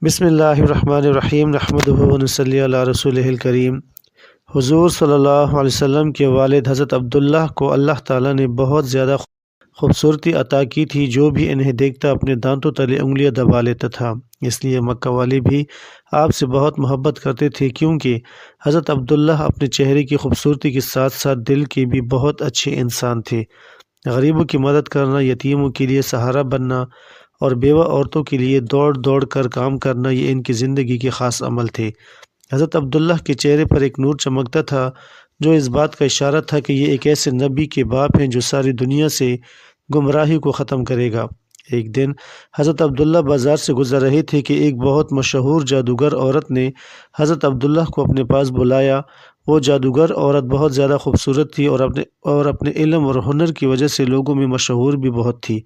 بسم اللہ الرحمن الرحیم نحمدہ و نصلی علی رسولہ الکریم۔ حضور صلی اللہ علیہ وسلم کے والد حضرت عبداللہ کو اللہ تعالیٰ نے بہت زیادہ خوبصورتی عطا کی تھی، جو بھی انہیں دیکھتا اپنے دانتوں تلے انگلیاں دبا لیتا تھا۔ اس لیے مکہ والے بھی آپ سے بہت محبت کرتے تھے، کیونکہ حضرت عبداللہ اپنے چہرے کی خوبصورتی کے ساتھ ساتھ دل کے بھی بہت اچھے انسان تھے۔ غریبوں کی مدد کرنا، یتیموں کے لیے سہارا بننا اور بیوہ عورتوں کے لیے دوڑ دوڑ کر کام کرنا، یہ ان کی زندگی کے خاص عمل تھے۔ حضرت عبداللہ کے چہرے پر ایک نور چمکتا تھا، جو اس بات کا اشارہ تھا کہ یہ ایک ایسے نبی کے باپ ہیں جو ساری دنیا سے گمراہی کو ختم کرے گا۔ ایک دن حضرت عبداللہ بازار سے گزر رہے تھے کہ ایک بہت مشہور جادوگر عورت نے حضرت عبداللہ کو اپنے پاس بلایا۔ وہ جادوگر عورت بہت زیادہ خوبصورت تھی اور اپنے علم اور ہنر کی وجہ سے لوگوں میں مشہور بھی بہت تھی۔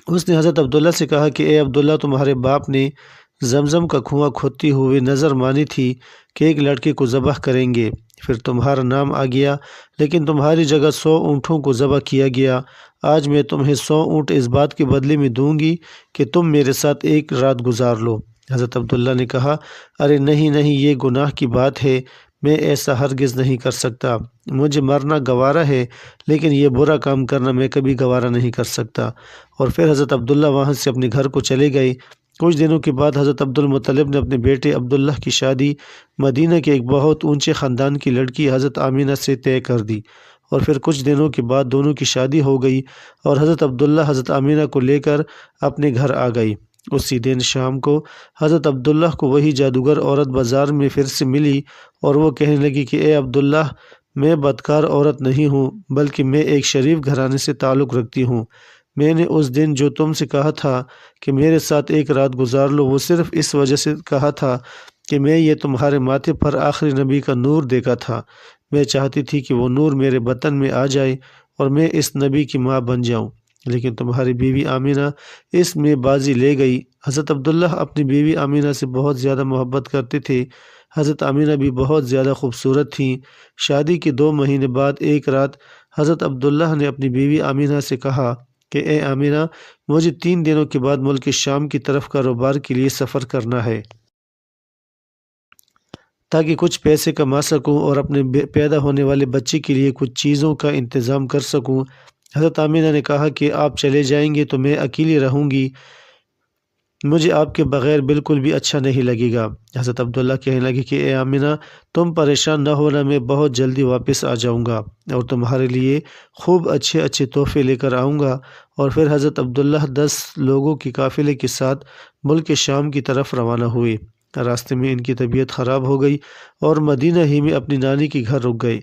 اس نے حضرت عبداللہ سے کہا کہ اے عبداللہ، تمہارے باپ نے زمزم کا کنواں کھودتے ہوئے نظر مانی تھی کہ ایک لڑکے کو ذبح کریں گے، پھر تمہارا نام آ گیا، لیکن تمہاری جگہ 100 اونٹوں کو ذبح کیا گیا۔ آج میں تمہیں 100 اونٹ اس بات کے بدلے میں دوں گی کہ تم میرے ساتھ ایک رات گزار لو۔ حضرت عبداللہ نے کہا، ارے نہیں نہیں، یہ گناہ کی بات ہے، میں ایسا ہرگز نہیں کر سکتا۔ مجھے مرنا گوارا ہے، لیکن یہ برا کام کرنا میں کبھی گوارا نہیں کر سکتا۔ اور پھر حضرت عبداللہ وہاں سے اپنے گھر کو چلے گئے۔ کچھ دنوں کے بعد حضرت عبدالمطلب نے اپنے بیٹے عبداللہ کی شادی مدینہ کے ایک بہت اونچے خاندان کی لڑکی حضرت آمینہ سے طے کر دی، اور پھر کچھ دنوں کے بعد دونوں کی شادی ہو گئی اور حضرت عبداللہ حضرت آمینہ کو لے کر اپنے گھر آ گئی۔ اسی دن شام کو حضرت عبداللہ کو وہی جادوگر عورت بازار میں پھر سے ملی، اور وہ کہنے لگی کہ اے عبداللہ، میں بدکار عورت نہیں ہوں، بلکہ میں ایک شریف گھرانے سے تعلق رکھتی ہوں۔ میں نے اس دن جو تم سے کہا تھا کہ میرے ساتھ ایک رات گزار لو، وہ صرف اس وجہ سے کہا تھا کہ میں یہ تمہارے ماتھے پر آخری نبی کا نور دیکھا تھا۔ میں چاہتی تھی کہ وہ نور میرے بطن میں آ جائے اور میں اس نبی کی ماں بن جاؤں، لیکن تمہاری بیوی آمینہ اس میں بازی لے گئی۔ حضرت عبداللہ اپنی بیوی آمینہ سے بہت زیادہ محبت کرتے تھے۔ حضرت آمینہ بھی بہت زیادہ خوبصورت تھیں۔ شادی کے 2 مہینے بعد ایک رات حضرت عبداللہ نے اپنی بیوی آمینہ سے کہا کہ اے آمینہ، مجھے 3 دنوں کے بعد ملک شام کی طرف کاروبار کے لیے سفر کرنا ہے، تاکہ کچھ پیسے کما سکوں اور اپنے پیدا ہونے والے بچے کے لیے کچھ چیزوں کا انتظام کر سکوں۔ حضرت آمینہ نے کہا کہ آپ چلے جائیں گے تو میں اکیلی رہوں گی، مجھے آپ کے بغیر بالکل بھی اچھا نہیں لگے گا۔ حضرت عبداللہ کہنے لگے کہ اے آمینہ، تم پریشان نہ ہونا، میں بہت جلدی واپس آ جاؤں گا اور تمہارے لیے خوب اچھے اچھے تحفے لے کر آؤں گا۔ اور پھر حضرت عبداللہ 10 لوگوں کے قافلے کے ساتھ ملک شام کی طرف روانہ ہوئے۔ راستے میں ان کی طبیعت خراب ہو گئی اور مدینہ ہی میں اپنی نانی کے گھر رک گئے۔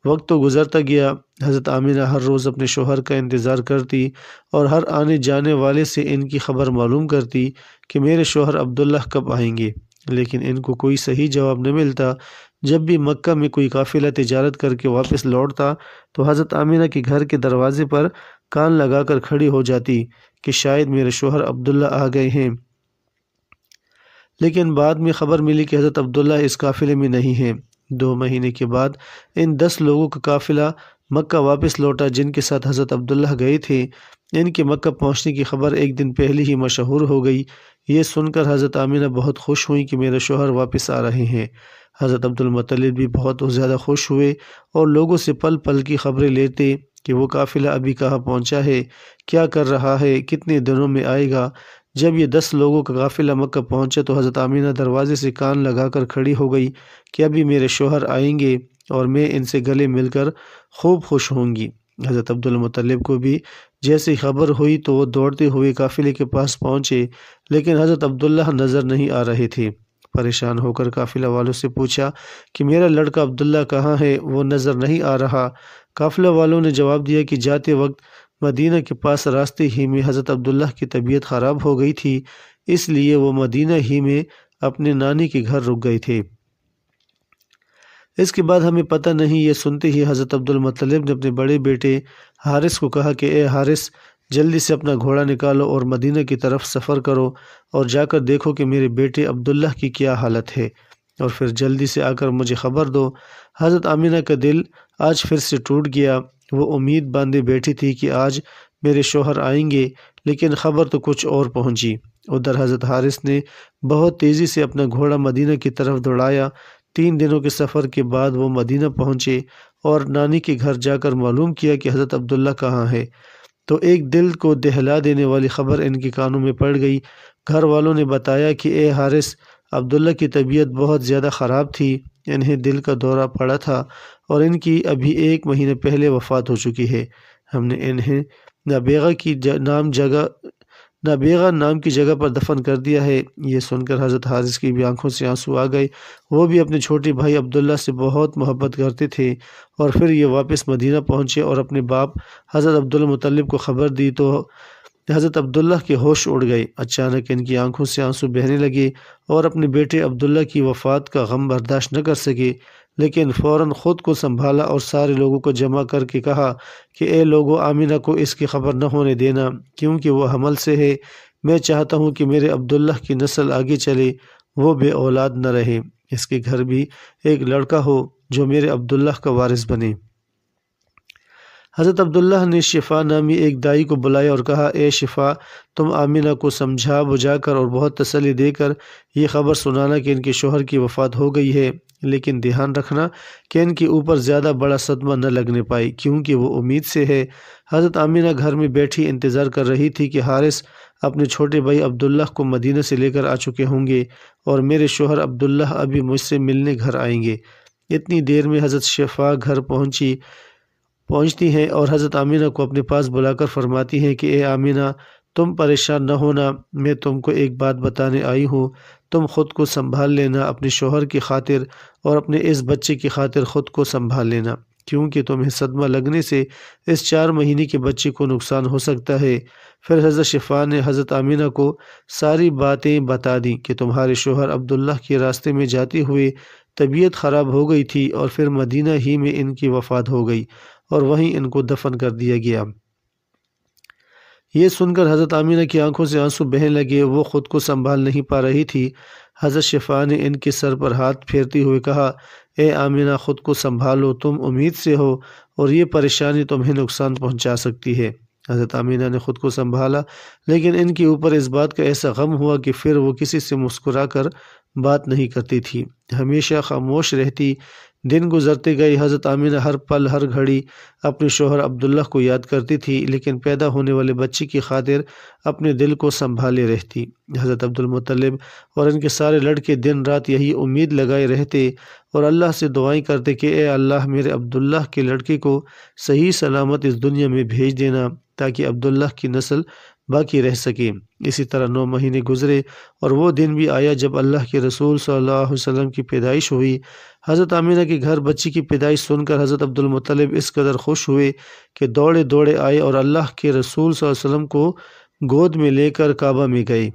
وقت تو گزرتا گیا۔ حضرت آمینہ ہر روز اپنے شوہر کا انتظار کرتی اور ہر آنے جانے والے سے ان کی خبر معلوم کرتی کہ میرے شوہر عبداللہ کب آئیں گے، لیکن ان کو کوئی صحیح جواب نہ ملتا۔ جب بھی مکہ میں کوئی قافلہ تجارت کر کے واپس لوٹتا تو حضرت آمینہ کے گھر کے دروازے پر کان لگا کر کھڑی ہو جاتی کہ شاید میرے شوہر عبداللہ آ گئے ہیں، لیکن بعد میں خبر ملی کہ حضرت عبداللہ اس قافلے میں نہیں ہیں۔ 2 مہینے کے بعد ان 10 لوگوں کا قافلہ مکہ واپس لوٹا جن کے ساتھ حضرت عبداللہ گئے تھے۔ ان کے مکہ پہنچنے کی خبر ایک دن پہلے ہی مشہور ہو گئی۔ یہ سن کر حضرت آمینہ بہت خوش ہوئیں کہ میرے شوہر واپس آ رہے ہیں۔ حضرت عبدالمطلب بھی بہت زیادہ خوش ہوئے اور لوگوں سے پل پل کی خبریں لیتے کہ وہ قافلہ ابھی کہاں پہنچا ہے، کیا کر رہا ہے، کتنے دنوں میں آئے گا۔ جب یہ 10 لوگوں کا قافلہ مکہ پہنچا تو حضرت آمینہ دروازے سے کان لگا کر کھڑی ہو گئی کہ ابھی میرے شوہر آئیں گے اور میں ان سے گلے مل کر خوب خوش ہوں گی۔ حضرت عبدالمطلب کو بھی جیسے خبر ہوئی تو وہ دوڑتے ہوئے قافلے کے پاس پہنچے، لیکن حضرت عبداللہ نظر نہیں آ رہے تھے۔ پریشان ہو کر قافلہ والوں سے پوچھا کہ میرا لڑکا عبداللہ کہاں ہے، وہ نظر نہیں آ رہا۔ قافلہ والوں نے جواب دیا کہ جاتے وقت مدینہ کے پاس راستے ہی میں حضرت عبداللہ کی طبیعت خراب ہو گئی تھی، اس لیے وہ مدینہ ہی میں اپنے نانی کے گھر رک گئے تھے۔ اس کے بعد ہمیں پتہ نہیں، یہ سنتے ہی حضرت عبدالمطلب نے اپنے بڑے بیٹے حارث کو کہا کہ اے حارث، جلدی سے اپنا گھوڑا نکالو اور مدینہ کی طرف سفر کرو اور جا کر دیکھو کہ میرے بیٹے عبداللہ کی کیا حالت ہے، اور پھر جلدی سے آ کر مجھے خبر دو۔ حضرت آمینہ کا دل آج پھر سے ٹوٹ گیا۔ وہ امید باندھے بیٹھی تھی کہ آج میرے شوہر آئیں گے، لیکن خبر تو کچھ اور پہنچی۔ ادھر حضرت حارث نے بہت تیزی سے اپنا گھوڑا مدینہ کی طرف دوڑایا۔ 3 دنوں کے سفر کے بعد وہ مدینہ پہنچے اور نانی کے گھر جا کر معلوم کیا کہ حضرت عبداللہ کہاں ہے، تو ایک دل کو دہلا دینے والی خبر ان کے کانوں میں پڑ گئی۔ گھر والوں نے بتایا کہ اے حارث، عبداللہ کی طبیعت بہت زیادہ خراب تھی، انہیں دل کا دورہ پڑا تھا اور ان کی ابھی 1 مہینے پہلے وفات ہو چکی ہے۔ ہم نے انہیں نابیغہ نام کی جگہ پر دفن کر دیا ہے۔ یہ سن کر حضرت حارث کی بھی آنکھوں سے آنسو آ گئے۔ وہ بھی اپنے چھوٹے بھائی عبداللہ سے بہت محبت کرتے تھے، اور پھر یہ واپس مدینہ پہنچے اور اپنے باپ حضرت عبدالمطلب کو خبر دی تو حضرت عبداللہ کے ہوش اڑ گئے۔ اچانک ان کی آنکھوں سے آنسو بہنے لگے اور اپنے بیٹے عبداللہ کی وفات کا غم برداشت نہ کر سکے، لیکن فوراً خود کو سنبھالا اور سارے لوگوں کو جمع کر کے کہا کہ اے لوگو، آمینہ کو اس کی خبر نہ ہونے دینا، کیونکہ وہ حمل سے ہے۔ میں چاہتا ہوں کہ میرے عبداللہ کی نسل آگے چلے، وہ بے اولاد نہ رہے، اس کے گھر بھی ایک لڑکا ہو جو میرے عبداللہ کا وارث بنے۔ حضرت عبداللہ نے شفا نامی ایک دائی کو بلایا اور کہا، اے شفا، تم آمینہ کو سمجھا بجھا کر اور بہت تسلی دے کر یہ خبر سنانا کہ ان کے شوہر کی وفات ہو گئی ہے، لیکن دھیان رکھنا کہ ان کے اوپر زیادہ بڑا صدمہ نہ لگنے پائے، کیونکہ وہ امید سے ہے۔ حضرت آمینہ گھر میں بیٹھی انتظار کر رہی تھی کہ حارث اپنے چھوٹے بھائی عبداللہ کو مدینہ سے لے کر آ چکے ہوں گے اور میرے شوہر عبداللہ ابھی مجھ سے ملنے گھر آئیں گے۔ اتنی دیر میں حضرت شفا گھر پہنچتی ہیں اور حضرت آمینہ کو اپنے پاس بلا کر فرماتی ہیں کہ اے آمینہ، تم پریشان نہ ہونا، میں تم کو ایک بات بتانے آئی ہوں، تم خود کو سنبھال لینا، اپنے شوہر کی خاطر اور اپنے اس بچے کی خاطر خود کو سنبھال لینا، کیونکہ تمہیں صدمہ لگنے سے اس 4 مہینے کے بچے کو نقصان ہو سکتا ہے۔ پھر حضرت شفا نے حضرت آمینہ کو ساری باتیں بتا دیں کہ تمہارے شوہر عبداللہ کے راستے میں جاتے ہوئے طبیعت خراب ہو گئی تھی اور پھر مدینہ ہی میں ان کی وفات ہو گئی اور وہیں ان کو دفن کر دیا گیا۔ یہ سن کر حضرت آمینہ کی آنکھوں سے آنسو بہنے لگے، وہ خود کو سنبھال نہیں پا رہی تھی۔ حضرت شفا نے ان کے سر پر ہاتھ پھیرتے ہوئے کہا، اے آمینہ، خود کو سنبھالو، تم امید سے ہو اور یہ پریشانی تمہیں نقصان پہنچا سکتی ہے۔ حضرت آمینہ نے خود کو سنبھالا، لیکن ان کے اوپر اس بات کا ایسا غم ہوا کہ پھر وہ کسی سے مسکرا کر بات نہیں کرتی تھی، ہمیشہ خاموش رہتی۔ دن گزرتے گئے، حضرت آمینہ ہر پل ہر گھڑی اپنے شوہر عبداللہ کو یاد کرتی تھی، لیکن پیدا ہونے والے بچے کی خاطر اپنے دل کو سنبھالے رہتی۔ حضرت عبدالمطلب اور ان کے سارے لڑکے دن رات یہی امید لگائے رہتے اور اللہ سے دعائیں کرتے کہ اے اللہ، میرے عبداللہ کے لڑکے کو صحیح سلامت اس دنیا میں بھیج دینا تاکہ عبداللہ کی نسل باقی رہ سکے۔ اسی طرح 9 مہینے گزرے اور وہ دن بھی آیا جب اللہ کے رسول صلی اللہ علیہ وسلم کی پیدائش ہوئی۔ حضرت آمینہ کے گھر بچی کی پیدائش سن کر حضرت عبدالمطلب اس قدر خوش ہوئے کہ دوڑے دوڑے آئے اور اللہ کے رسول صلی اللہ علیہ وسلم کو گود میں لے کر کعبہ میں گئے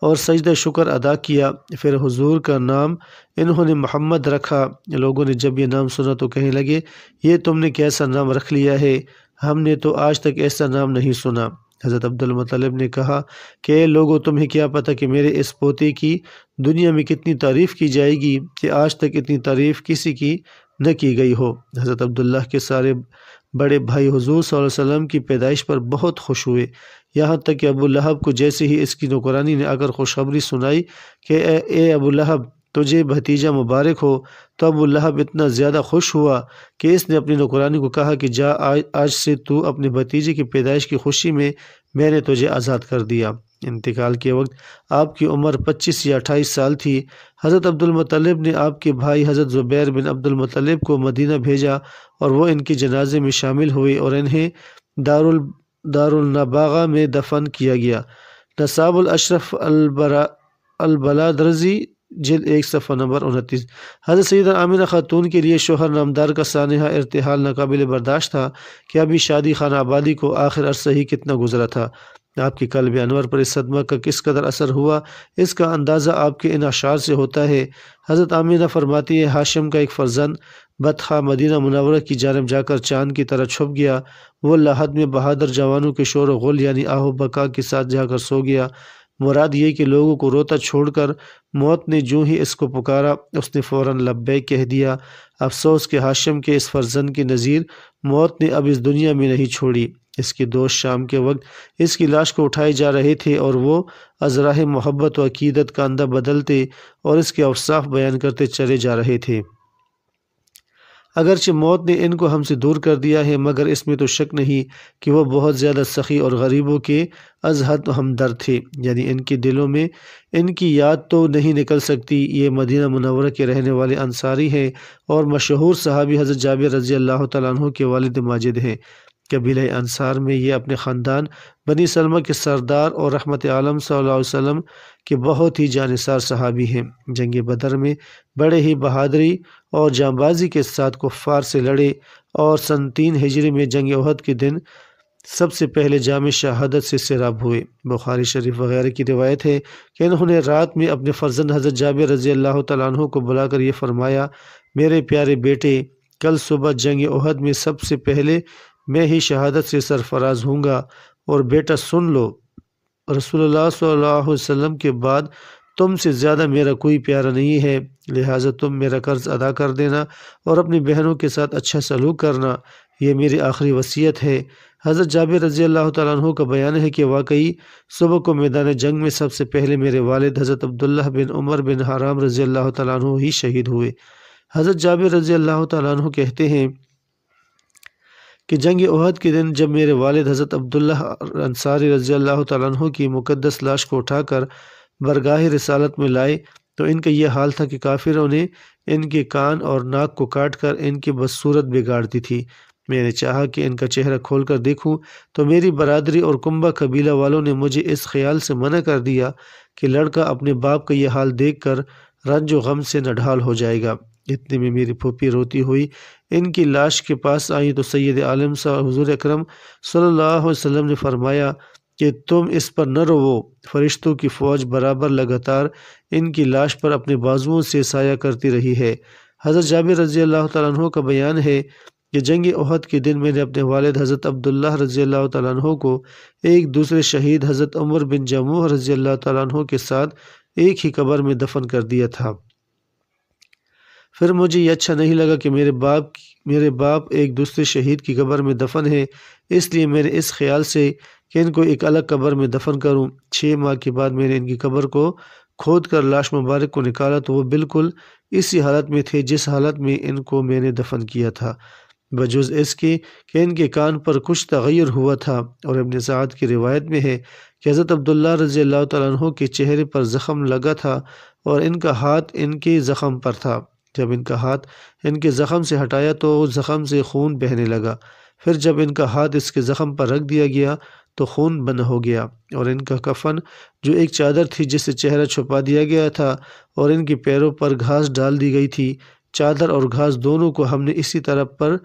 اور سجدہ شکر ادا کیا۔ پھر حضور کا نام انہوں نے محمد رکھا۔ لوگوں نے جب یہ نام سنا تو کہنے لگے، یہ تم نے کیسا نام رکھ لیا ہے، ہم نے تو آج تک ایسا نام نہیں سنا۔ حضرت عبدالمطلب نے کہا کہ اے لوگو، تمہیں کیا پتہ کہ میرے اس پوتے کی دنیا میں کتنی تعریف کی جائے گی کہ آج تک اتنی تعریف کسی کی نہ کی گئی ہو۔ حضرت عبداللہ کے سارے بڑے بھائی حضور صلی اللہ علیہ وسلم کی پیدائش پر بہت خوش ہوئے، یہاں تک کہ ابو لہب کو جیسے ہی اس کی نوکرانی نے اگر خوشخبری سنائی کہ اے ابو لہب، تجھے بھتیجا مبارک ہو، تو ابو لہب اتنا زیادہ خوش ہوا کہ اس نے اپنی نوکرانی کو کہا کہ جا، آج سے تو اپنے بھتیجے کی پیدائش کی خوشی میں نے تجھے آزاد کر دیا۔ انتقال کے وقت آپ کی عمر 25 یا 28 سال تھی۔ حضرت عبدالمطلب نے آپ کے بھائی حضرت زبیر بن عبدالمطلب کو مدینہ بھیجا اور وہ ان کے جنازے میں شامل ہوئے اور انہیں دارالنباغہ میں دفن کیا گیا۔ نصاب الاشرف البلادرزی جلد 1 صفحہ نمبر 29۔ حضرت سیدہ آمینہ خاتون کے لیے شوہر نامدار کا سانحہ ارتحال ناقابل برداشت تھا کہ ابھی شادی خانہ آبادی کو آخر عرصہ ہی کتنا گزرا تھا۔ آپ کی قلب انور پر اس صدمہ کا کس قدر اثر ہوا، اس کا اندازہ آپ کے ان اشعار سے ہوتا ہے۔ حضرت آمینہ فرماتی ہے، ہاشم کا ایک فرزند بطحہ مدینہ منورہ کی جانب جا کر چاند کی طرح چھپ گیا۔ وہ لاحد میں بہادر جوانوں کے شور و غل یعنی آہ و بکا کے ساتھ جا کر سو گیا۔ مراد یہ کہ لوگوں کو روتا چھوڑ کر موت نے جو ہی اس کو پکارا، اس نے فوراً لبیک کہہ دیا۔ افسوس کہ ہاشم کے اس فرزند کی نظیر موت نے اب اس دنیا میں نہیں چھوڑی۔ اس کے دوست شام کے وقت اس کی لاش کو اٹھائے جا رہے تھے اور وہ از راہ محبت و عقیدت کا اندھا بدلتے اور اس کے اوصاف بیان کرتے چلے جا رہے تھے۔ اگرچہ موت نے ان کو ہم سے دور کر دیا ہے، مگر اس میں تو شک نہیں کہ وہ بہت زیادہ سخی اور غریبوں کے از حد ہمدرد تھے، یعنی ان کے دلوں میں ان کی یاد تو نہیں نکل سکتی۔ یہ مدینہ منورہ کے رہنے والے انصاری ہیں اور مشہور صحابی حضرت جابر رضی اللہ تعالیٰ عنہ کے والد ماجد ہیں۔ قبیلہ انصار میں یہ اپنے خاندان بنی سلمہ کے سردار اور رحمت عالم صلی اللہ علیہ وسلم کے بہت ہی جانثار صحابی ہیں۔ جنگ بدر میں بڑے ہی بہادری اور جانبازی کے ساتھ کفار سے لڑے اور سن 3 ہجری میں جنگ احد کے دن سب سے پہلے جام شہادت سے سیراب ہوئے۔ بخاری شریف وغیرہ کی روایت ہے کہ انہوں نے رات میں اپنے فرزند حضرت جابر رضی اللہ تعالیٰ عنہ کو بلا کر یہ فرمایا، میرے پیارے بیٹے، کل صبح جنگ احد میں سب سے پہلے میں ہی شہادت سے سرفراز ہوں گا، اور بیٹا سن لو، رسول اللہ صلی اللہ علیہ وسلم کے بعد تم سے زیادہ میرا کوئی پیارا نہیں ہے، لہٰذا تم میرا قرض ادا کر دینا اور اپنی بہنوں کے ساتھ اچھا سلوک کرنا، یہ میری آخری وصیت ہے۔ حضرت جابر رضی اللہ تعالیٰ عنہ کا بیان ہے کہ واقعی صبح کو میدان جنگ میں سب سے پہلے میرے والد حضرت عبداللہ بن عمر بن حرام رضی اللہ تعالیٰ عنہ ہی شہید ہوئے۔ حضرت جابر رضی اللہ تعالیٰ عنہ کہتے ہیں کہ جنگ احد کے دن جب میرے والد حضرت عبداللہ انصاری رضی اللہ تعالیٰ عنہ کی مقدس لاش کو اٹھا کر برگاہ رسالت میں لائے تو ان کا یہ حال تھا کہ کافروں نے ان کے کان اور ناک کو کاٹ کر ان کی بدصورت بگاڑ دی تھی۔ میں نے چاہا کہ ان کا چہرہ کھول کر دیکھوں تو میری برادری اور کنبہ قبیلہ والوں نے مجھے اس خیال سے منع کر دیا کہ لڑکا اپنے باپ کا یہ حال دیکھ کر رنج و غم سے نڈھال ہو جائے گا۔ اتنے میں میری پھوپھی روتی ہوئی ان کی لاش کے پاس آئی تو سید عالم حضور اکرم صلی اللہ علیہ وسلم نے فرمایا کہ تم اس پر نہ روو، فرشتوں کی فوج برابر لگاتار ان کی لاش پر اپنے بازوؤں سے سایہ کرتی رہی ہے۔ حضرت جابر رضی اللہ تعالیٰ عنہ کا بیان ہے کہ جنگ احد کے دن میں نے اپنے والد حضرت عبداللہ رضی اللہ تعالیٰ عنہ کو ایک دوسرے شہید حضرت عمر بن جموح رضی اللہ تعالیٰ عنہ کے ساتھ ایک ہی قبر میں دفن کر دیا تھا۔ پھر مجھے یہ اچھا نہیں لگا کہ میرے باپ ایک دوسرے شہید کی قبر میں دفن ہے، اس لیے میں نے اس خیال سے کہ ان کو ایک الگ قبر میں دفن کروں۔ 6 ماہ کے بعد میں نے ان کی قبر کو کھود کر لاش مبارک کو نکالا تو وہ بالکل اسی حالت میں تھے جس حالت میں ان کو میں نے دفن کیا تھا، بجز اس کے کہ ان کے کان پر کچھ تغیر ہوا تھا۔ اور ابن سعد کی روایت میں ہے کہ حضرت عبداللہ رضی اللہ تعالیٰ عنہ کے چہرے پر زخم لگا تھا اور ان کا ہاتھ ان کے زخم پر تھا۔ جب ان کا ہاتھ ان کے زخم سے ہٹایا تو زخم سے خون بہنے لگا، پھر جب ان کا ہاتھ اس کے زخم پر رکھ دیا گیا تو خون بند ہو گیا، اور ان کا کفن جو ایک چادر تھی جس سے چہرہ چھپا دیا گیا تھا اور ان کے پیروں پر گھاس ڈال دی گئی تھی، چادر اور گھاس دونوں کو ہم نے اسی طرح پر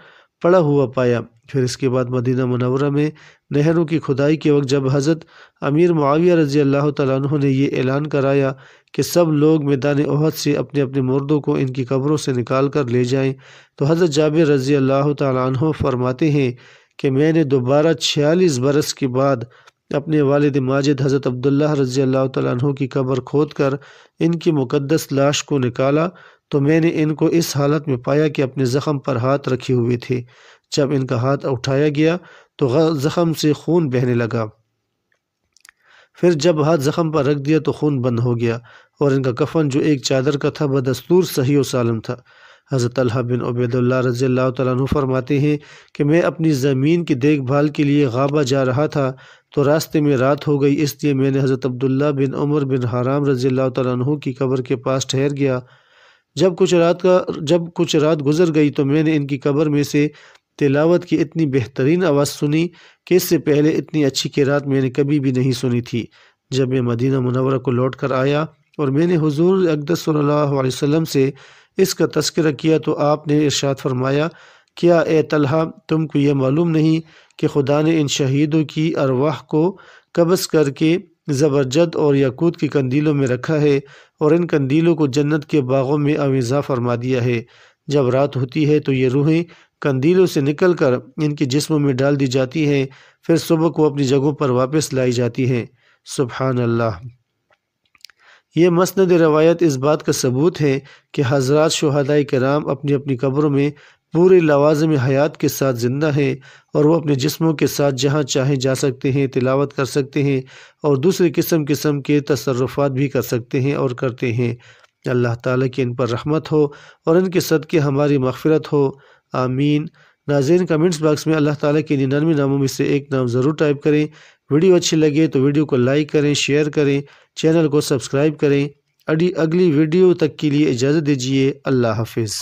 پڑا ہوا پایا۔ پھر اس کے بعد مدینہ منورہ میں نہروں کی کھدائی کے وقت جب حضرت امیر معاویہ رضی اللہ تعالیٰ عنہ نے یہ اعلان کرایا کہ سب لوگ میدان احد سے اپنے اپنے مردوں کو ان کی قبروں سے نکال کر لے جائیں، تو حضرت جابر رضی اللہ تعالیٰ عنہ فرماتے ہیں کہ میں نے دوبارہ 46 برس کے بعد اپنے والد ماجد حضرت عبداللہ رضی اللہ تعالیٰ عنہ کی قبر کھود کر ان کی مقدس لاش کو نکالا تو میں نے ان کو اس حالت میں پایا کہ اپنے زخم پر ہاتھ رکھے ہوئے تھے۔ جب ان کا ہاتھ اٹھایا گیا تو زخم سے خون بہنے لگا، پھر جب ہاتھ زخم پر رکھ دیا تو خون بند ہو گیا، اور ان کا کفن جو ایک چادر کا تھا بدستور صحیح و سالم تھا۔ حضرت طلحہ بن عبید اللہ رضی اللہ تعالیٰ عنہ فرماتے ہیں کہ میں اپنی زمین کی دیکھ بھال کے لیے غابہ جا رہا تھا تو راستے میں رات ہو گئی، اس لیے میں نے حضرت عبداللہ بن عمر بن حرام رضی اللہ تعالیٰ عنہ کی قبر کے پاس ٹھہر گیا۔ جب کچھ رات گزر گئی تو میں نے ان کی قبر میں سے تلاوت کی اتنی بہترین آواز سنی کہ اس سے پہلے اتنی اچھی قرات میں نے کبھی بھی نہیں سنی تھی۔ جب میں مدینہ منورہ کو لوٹ کر آیا اور میں نے حضور اقدس صلی اللہ علیہ وسلم سے اس کا تذکرہ کیا تو آپ نے ارشاد فرمایا، کیا اے طلحہ تم کو یہ معلوم نہیں کہ خدا نے ان شہیدوں کی ارواح کو قبض کر کے زبرجد اور یاقوت کی قندیلوں میں رکھا ہے اور ان قندیلوں کو جنت کے باغوں میں آویزاں فرما دیا ہے۔ جب رات ہوتی ہے تو یہ روحیں قندیلوں سے نکل کر ان کے جسموں میں ڈال دی جاتی ہیں، پھر صبح کو اپنی جگہوں پر واپس لائی جاتی ہیں۔ سبحان اللہ۔ یہ مسند روایت اس بات کا ثبوت ہے کہ حضرات شہداء کرام اپنی اپنی قبروں میں پورے لوازم حیات کے ساتھ زندہ ہیں اور وہ اپنے جسموں کے ساتھ جہاں چاہیں جا سکتے ہیں، تلاوت کر سکتے ہیں اور دوسرے قسم کے تصرفات بھی کر سکتے ہیں اور کرتے ہیں۔ اللہ تعالیٰ کی ان پر رحمت ہو اور ان کے صدقے ہماری مغفرت ہو، آمین۔ ناظرین، کمنٹس باکس میں اللہ تعالیٰ کے 99 ناموں میں سے ایک نام ضرور ٹائپ کریں۔ ویڈیو اچھی لگے تو ویڈیو کو لائک کریں، شیئر کریں، چینل کو سبسکرائب کریں۔ اگلی ویڈیو تک کے لیے اجازت دیجیے۔ اللہ حافظ۔